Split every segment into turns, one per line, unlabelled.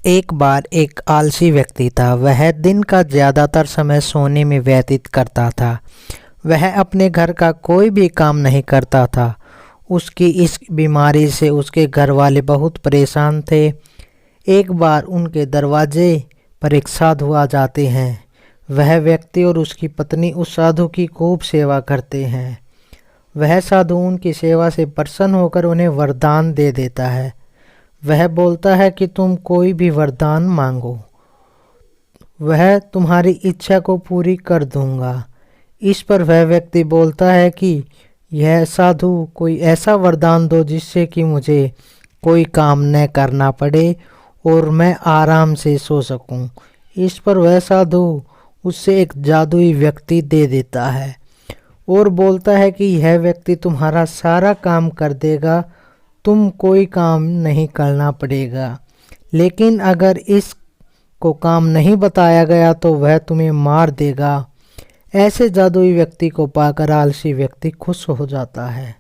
एक बार एक आलसी व्यक्ति था। वह दिन का ज़्यादातर समय सोने में व्यतीत करता था। वह अपने घर का कोई भी काम नहीं करता था। उसकी इस बीमारी से उसके घर वाले बहुत परेशान थे। एक बार उनके दरवाजे पर एक साधु आ जाते हैं। वह व्यक्ति और उसकी पत्नी उस साधु की खूब सेवा करते हैं। वह साधु उनकी सेवा से प्रसन्न होकर उन्हें वरदान दे देता है। वह बोलता है कि तुम कोई भी वरदान मांगो, वह तुम्हारी इच्छा को पूरी कर दूंगा। इस पर वह व्यक्ति बोलता है कि यह साधु कोई ऐसा वरदान दो जिससे कि मुझे कोई काम न करना पड़े और मैं आराम से सो सकूं। इस पर वह साधु उससे एक जादुई व्यक्ति दे देता है और बोलता है कि यह व्यक्ति तुम्हारा सारा काम कर देगा, तुम कोई काम नहीं करना पड़ेगा। लेकिन अगर इस को काम नहीं बताया गया तो वह तुम्हें मार देगा। ऐसे जादुई व्यक्ति को पाकर आलसी व्यक्ति खुश हो जाता है।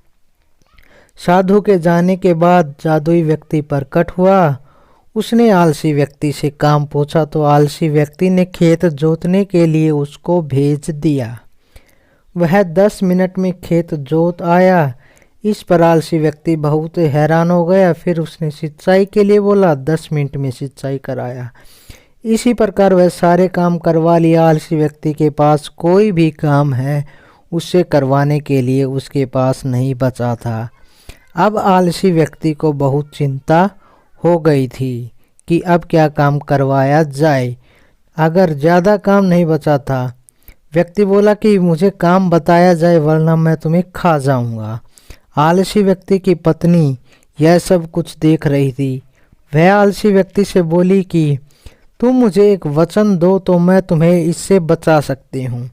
साधु के जाने के बाद जादुई व्यक्ति प्रकट हुआ। उसने आलसी व्यक्ति से काम पूछा तो आलसी व्यक्ति ने खेत जोतने के लिए उसको भेज दिया। वह 10 मिनट में खेत जोत आया। इस पर आलसी व्यक्ति बहुत हैरान हो गया। फिर उसने सिंचाई के लिए बोला, 10 मिनट में सिंचाई कराया। इसी प्रकार वह सारे काम करवा लिया। आलसी व्यक्ति के पास कोई भी काम है उससे करवाने के लिए उसके पास नहीं बचा था। अब आलसी व्यक्ति को बहुत चिंता हो गई थी कि अब क्या काम करवाया जाए। अगर ज़्यादा काम नहीं बचा था, व्यक्ति बोला कि मुझे काम बताया जाए वरना मैं तुम्हें खा जाऊंगा। आलसी व्यक्ति की पत्नी यह सब कुछ देख रही थी। वह आलसी व्यक्ति से बोली कि तुम मुझे एक वचन दो तो मैं तुम्हें इससे बचा सकती हूँ।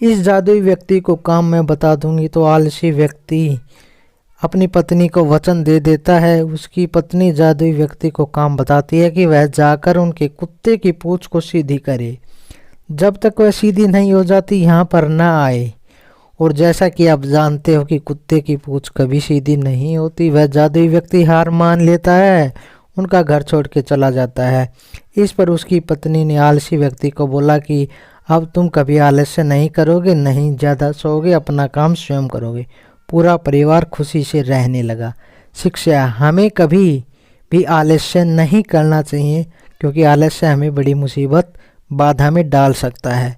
इस जादुई व्यक्ति को काम मैं बता दूंगी। तो आलसी व्यक्ति अपनी पत्नी को वचन दे देता है। उसकी पत्नी जादुई व्यक्ति को काम बताती है कि वह जाकर उनके कुत्ते की पूंछ को सीधी करे। जब तक वह सीधी नहीं हो जाती यहाँ पर ना आए। और जैसा कि आप जानते हो कि कुत्ते की पूंछ कभी सीधी नहीं होती, वह जादुई व्यक्ति हार मान लेता है, उनका घर छोड़ के चला जाता है। इस पर उसकी पत्नी ने आलसी व्यक्ति को बोला कि अब तुम कभी आलस्य नहीं करोगे, नहीं ज़्यादा सोओगे, अपना काम स्वयं करोगे। पूरा परिवार खुशी से रहने लगा। शिक्षा, हमें कभी भी आलस्य नहीं करना चाहिए क्योंकि आलस्य हमें बड़ी मुसीबत बाधा में डाल सकता है।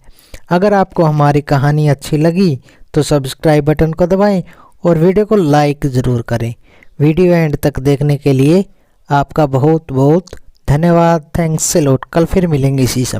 अगर आपको हमारी कहानी अच्छी लगी तो सब्सक्राइब बटन को दबाएं और वीडियो को लाइक ज़रूर करें। वीडियो एंड तक देखने के लिए आपका बहुत बहुत धन्यवाद। Thanks a lot. कल फिर मिलेंगे इसी समय।